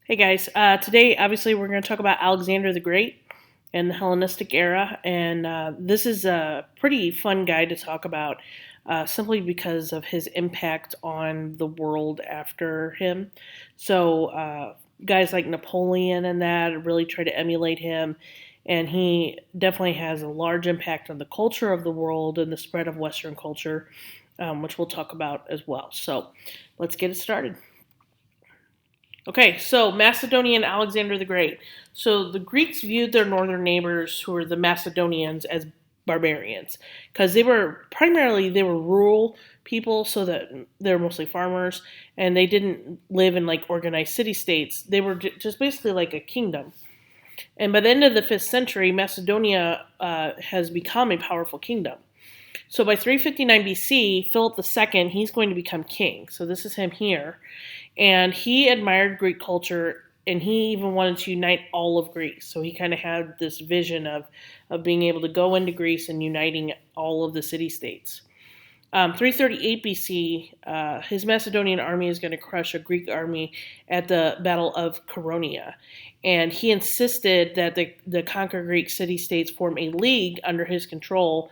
Hey guys, today obviously we're going to talk about Alexander the Great and the Hellenistic era, and this is a pretty fun guy to talk about simply because of his impact on the world after him. Guys like Napoleon and that really try to emulate him, and he definitely has a large impact on the culture of the world and the spread of Western culture, which we'll talk about as well. So let's get it started. Okay, so Macedonian Alexander the Great. So the Greeks viewed their northern neighbors, who were the Macedonians, as barbarians because they were rural people, so that they were mostly farmers, and they didn't live in like organized city states. They were just basically like a kingdom. And by the end of the 5th century, Macedonia has become a powerful kingdom. So by 359 BC, Philip II, he's going to become king. So this is him here. And he admired Greek culture, and he even wanted to unite all of Greece. So he kind of had this vision of being able to go into Greece and uniting all of the city states. 338 BC, his Macedonian army is going to crush a Greek army at the Battle of Chaeronea. And he insisted that the conquered Greek city states form a league under his control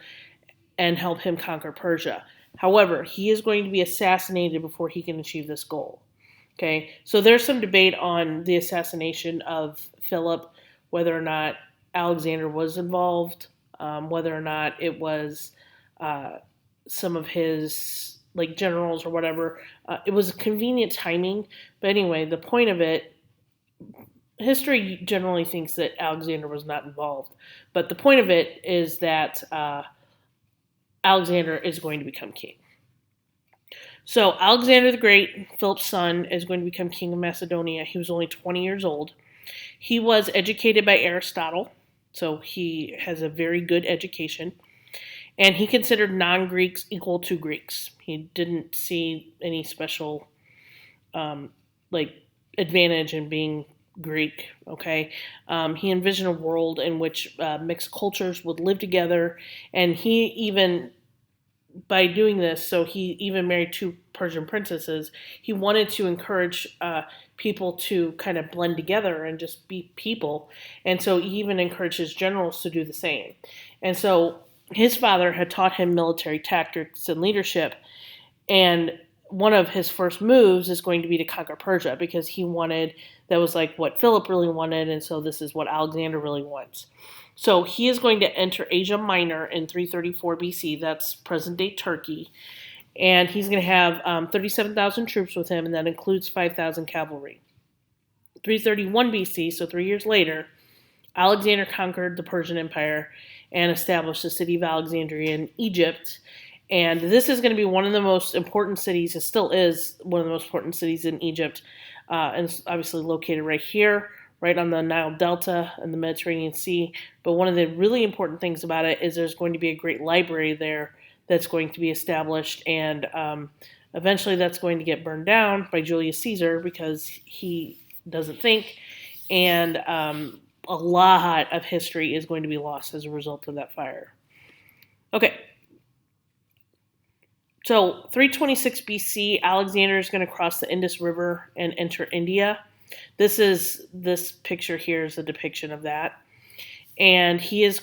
and help him conquer Persia. However, he is going to be assassinated before he can achieve this goal. Okay, so there's some debate on the assassination of Philip, whether or not Alexander was involved, whether or not it was some of his like generals or whatever. It was convenient timing, but anyway, the point of it, history generally thinks that Alexander was not involved, but the point of it is that Alexander is going to become king. So Alexander the Great, Philip's son, is going to become king of Macedonia. He was only 20 years old. He was educated by Aristotle, so he has a very good education. And he considered non-Greeks equal to Greeks. He didn't see any special like advantage in being Greek. Okay, he envisioned a world in which mixed cultures would live together, and he even by doing this, so he even married two Persian princesses. He wanted to encourage people to kind of blend together and just be people. And so he even encouraged his generals to do the same. And so his father had taught him military tactics and leadership. And one of his first moves is going to be to conquer Persia because that was like what Philip really wanted. And so this is what Alexander really wants. So he is going to enter Asia Minor in 334 BC. That's present-day Turkey. And he's going to have 37,000 troops with him, and that includes 5,000 cavalry. 331 BC, so 3 years later, Alexander conquered the Persian Empire and established the city of Alexandria in Egypt. And this is going to be one of the most important cities. It still is one of the most important cities in Egypt. And it's obviously located right here, right on the Nile Delta and the Mediterranean Sea. But one of the really important things about it is there's going to be a great library there that's going to be established, and eventually that's going to get burned down by Julius Caesar because he doesn't think, and a lot of history is going to be lost as a result of that fire. Okay. So 326 BC, Alexander is going to cross the Indus River and enter India. This picture here is a depiction of that. And he's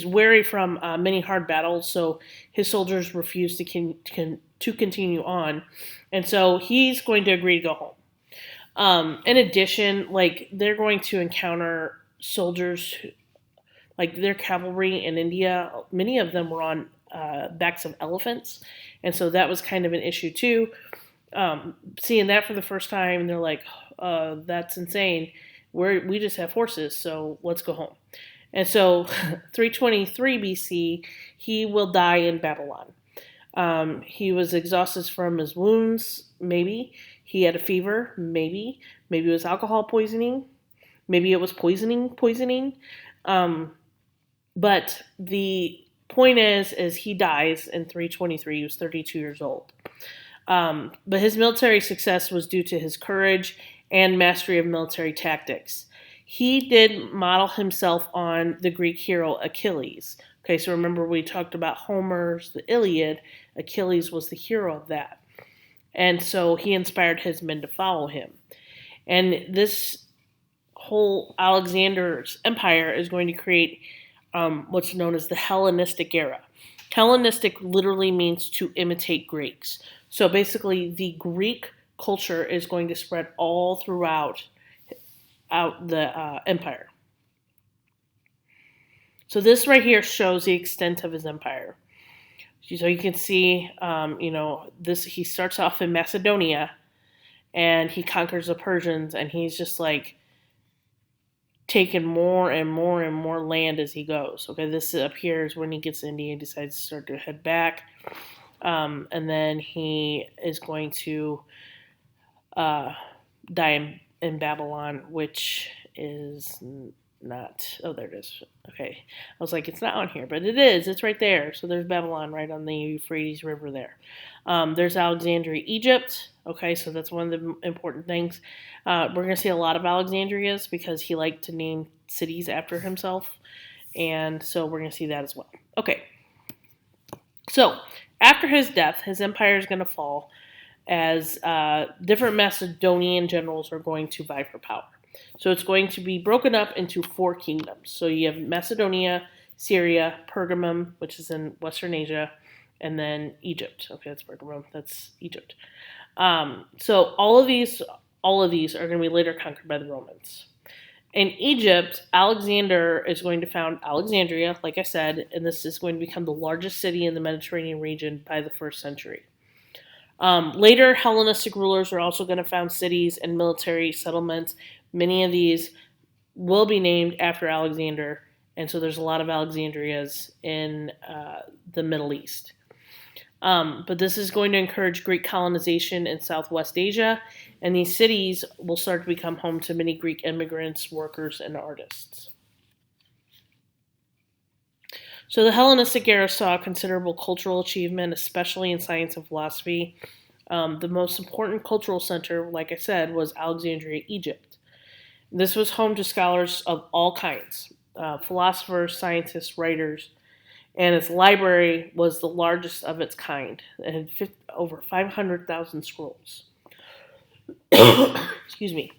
wary from many hard battles, so his soldiers refuse to continue on. And so he's going to agree to go home. In addition, like they're going to encounter soldiers, like their cavalry in India, many of them were on backs of elephants. And so that was kind of an issue too. Seeing that for the first time, and they're like, that's insane. We just have horses, so let's go home. And so 323 BC, he will die in Babylon. He was exhausted from his wounds, maybe. He had a fever, maybe. Maybe it was alcohol poisoning. Maybe it was poisoning. But the point is he dies in 323. He was 32 years old. But his military success was due to his courage and mastery of military tactics. He did model himself on the Greek hero Achilles. Okay, so remember we talked about Homer's The Iliad. Achilles was the hero of that. And so he inspired his men to follow him. And this whole Alexander's empire is going to create what's known as the Hellenistic era. Hellenistic literally means to imitate Greeks. So basically, the Greek culture is going to spread all throughout the empire. So this right here shows the extent of his empire. So you can see, this he starts off in Macedonia, and he conquers the Persians, and he's just like taking more and more and more land as he goes. Okay, this appears when he gets to India and decides to start to head back. And then he is going to die in Babylon, which is not. Oh, there it is. Okay, I was like, it's not on here, but it is. It's right there. So there's Babylon right on the Euphrates River there. There's Alexandria, Egypt. Okay, so that's one of the important things. We're going to see a lot of Alexandrias because he liked to name cities after himself. And so we're going to see that as well. Okay, so after his death, his empire is going to fall as different Macedonian generals are going to vie for power. So it's going to be broken up into 4 kingdoms. So you have Macedonia, Syria, Pergamum, which is in Western Asia, and then Egypt. Okay, that's Pergamum. That's Egypt. So all of these are going to be later conquered by the Romans. In Egypt, Alexander is going to found Alexandria, like I said, and this is going to become the largest city in the Mediterranean region by the 1st century. Later, Hellenistic rulers are also going to found cities and military settlements. Many of these will be named after Alexander, and so there's a lot of Alexandrias in the Middle East. But this is going to encourage Greek colonization in Southwest Asia, and these cities will start to become home to many Greek immigrants, workers, and artists. So the Hellenistic era saw considerable cultural achievement, especially in science and philosophy. The most important cultural center, like I said, was Alexandria, Egypt. This was home to scholars of all kinds, philosophers, scientists, writers, and its library was the largest of its kind. It had over 500,000 scrolls. Excuse me.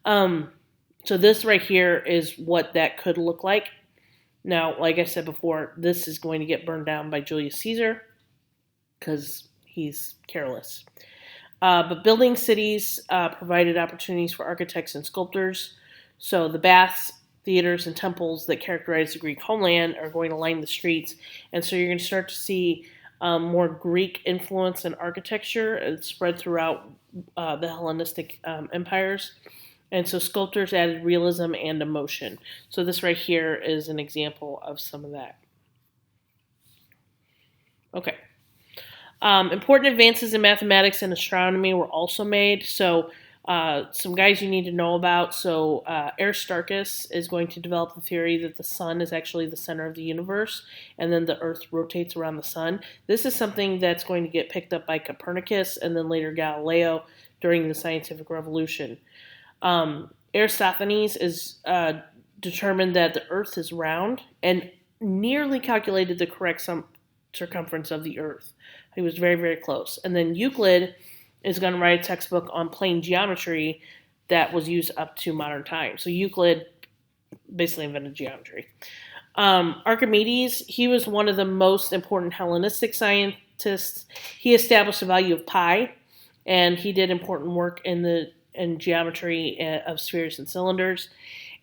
So this right here is what that could look like. Now, like I said before, this is going to get burned down by Julius Caesar because he's careless. But building cities provided opportunities for architects and sculptors. So the baths, theaters, and temples that characterize the Greek homeland are going to line the streets. And so you're going to start to see more Greek influence in architecture spread throughout the Hellenistic empires. And so sculptors added realism and emotion. So this right here is an example of some of that. Okay. Important advances in mathematics and astronomy were also made. So some guys you need to know about. So Aristarchus is going to develop the theory that the sun is actually the center of the universe, and then the earth rotates around the sun. This is something that's going to get picked up by Copernicus and then later Galileo during the scientific revolution. Aristophanes is determined that the earth is round and nearly calculated the correct circumference of the earth. He was very, very close. And then Euclid is going to write a textbook on plane geometry that was used up to modern times. So Euclid basically invented geometry. Archimedes, he was one of the most important Hellenistic scientists. He established the value of pi, and he did important work in geometry of spheres and cylinders.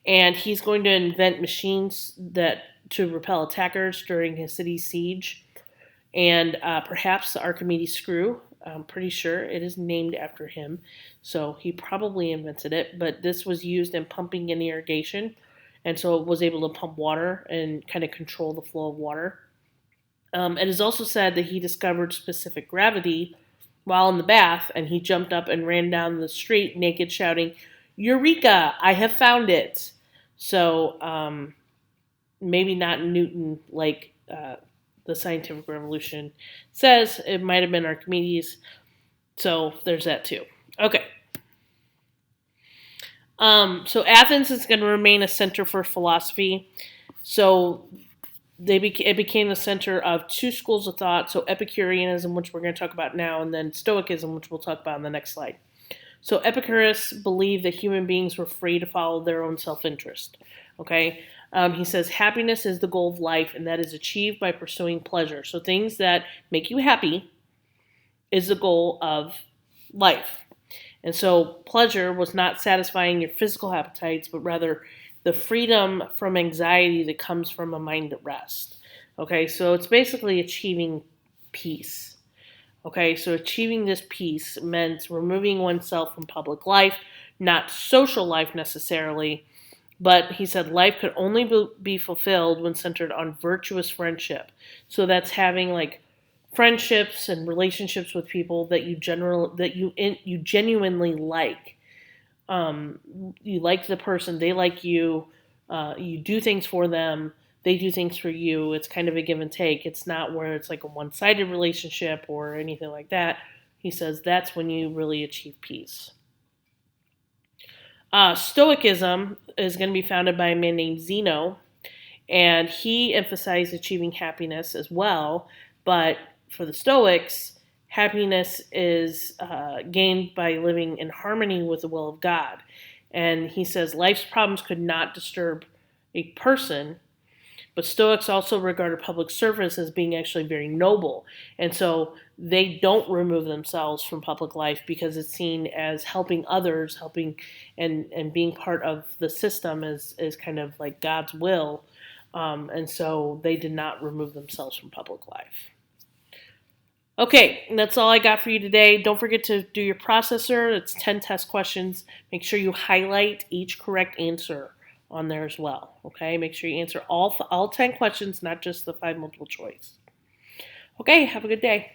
And he's going to invent machines to repel attackers during his city's siege. And perhaps the Archimedes screw. I'm pretty sure it is named after him. So he probably invented it. But this was used in pumping and irrigation. And so it was able to pump water and kind of control the flow of water. It is also said that he discovered specific gravity while in the bath, and he jumped up and ran down the street naked, shouting, "Eureka! I have found it!" So maybe not Newton like the scientific revolution says. It might have been Archimedes. So there's that too. Okay. So Athens is going to remain a center for philosophy. So it became the center of 2 schools of thought. So Epicureanism, which we're going to talk about now, and then Stoicism, which we'll talk about in the next slide. So Epicurus believed that human beings were free to follow their own self-interest. Okay, he says happiness is the goal of life, and that is achieved by pursuing pleasure. So things that make you happy is the goal of life. And so pleasure was not satisfying your physical appetites, but rather the freedom from anxiety that comes from a mind at rest. Okay, so it's basically achieving peace. Okay, so achieving this peace meant removing oneself from public life, not social life necessarily, but he said life could only be fulfilled when centered on virtuous friendship. So that's having like friendships and relationships with people that you genuinely like. You like the person, they like you. You do things for them, they do things for you. It's kind of a give and take. It's not where it's like a one-sided relationship or anything like that. He says that's when you really achieve peace. Stoicism is going to be founded by a man named Zeno, and he emphasized achieving happiness as well. But for the Stoics, happiness is gained by living in harmony with the will of God. And he says life's problems could not disturb a person, but Stoics also regarded public service as being actually very noble. And so they don't remove themselves from public life because it's seen as helping others, helping and being part of the system is kind of like God's will. And so they did not remove themselves from public life. Okay, and that's all I got for you today. Don't forget to do your processor. It's 10 test questions. Make sure you highlight each correct answer on there as well. Okay, make sure you answer all 10 questions, not just the 5 multiple choice. Okay, have a good day.